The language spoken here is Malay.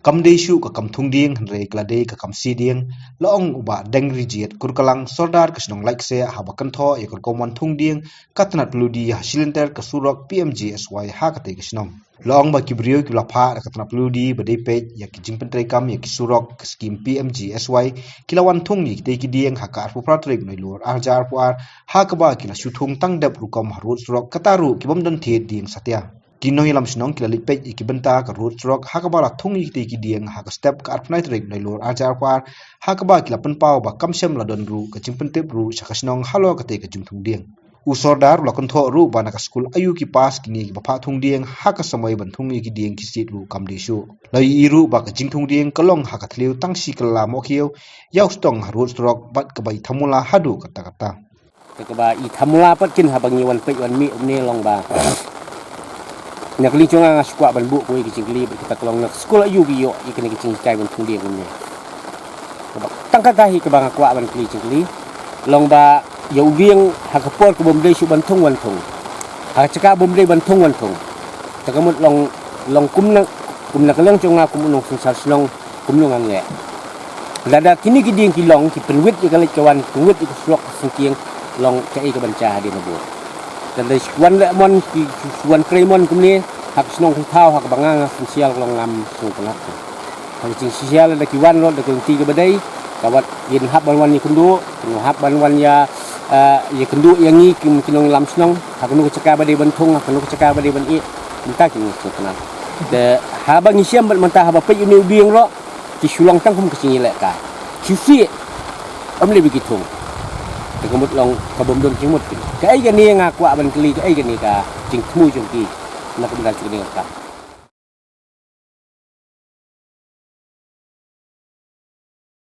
kam desu ka kam thung ding re klade ka kam si ding long uba deng rijiet kurkalang sordar ka snong like se habakan tho ekor komon thung ding katnat pludi hasilinter ka surok PMGSY ha ka te ka snong long ba kibrio ki lapha katnat pludi bade pe ya ki jingpen kam ya ki surok ka skim PMGSY kilawan thung ni te ki ding ha ka pu pratrek noi lor arjar puar ha ka ba ki la shu thung tang dap rukom harut surok kataru ki bom dan the ding satya Kinoi lam snong kilalik pej ikibenta ka road rock hakabala thung ikte ki dieng ha ka step ka arpnai trek nei lor ajar kwar hakaba kilapan pau ba kamsem ladon ru ka chimpen tep ru sakasnong halo ka te ka jumthung dieng usordar lokon tho ru bana ka school ayu ki pas kini ki bapha thung dieng ha ka samai ban thung ki dieng ki sit ru kam de shu lai iru ba ka jingthung dieng kalong ha ka thleu tangsi kala mo khieu yaw stong ha road rock bat ka bai thamula hadu kata kata ka ba I thamula pat kin ha bangi wan pe wan mi ne long ba nak li chunga ngasukwa ban bu ko ki jingli kita kelong nak sekolah ayu biyo ikene ki cingkai ban thung dieng ni tang ka hi ka bang kwa ban kli jingli long ba yau dieng ha ka por ko bom dei su ban thung wan thung ha chaka bom dei ban thung wan thung takamut long kum na kelong chunga kum nong sensar snong kum nong ange lada kini ki dieng ki long ki penwit ki kali kawan penwit ki slok singkieng long kai ka banca di nabu dan dari sekuan lemon ki sekuan kremon kumni hak snong thau hak bangang sosial long ngam sung penat hak cing sosial da ki wan ro da ki ga badai kawat yin hab ban ni kundu hab ban ya ya kundu yang ni ki kinong lam snong hak nu ceka badai bantung hak nu ceka badai ban I minta ki sung penat de habang isiam ban mentah haba pe ni bieng ro ki sulong tang kum ki lek ka si am le begitu kemudian long kabom don cimut kai ga ni nga kwa ban kli kai ga ni ka cing thmu jong ki nak benda cing ni ka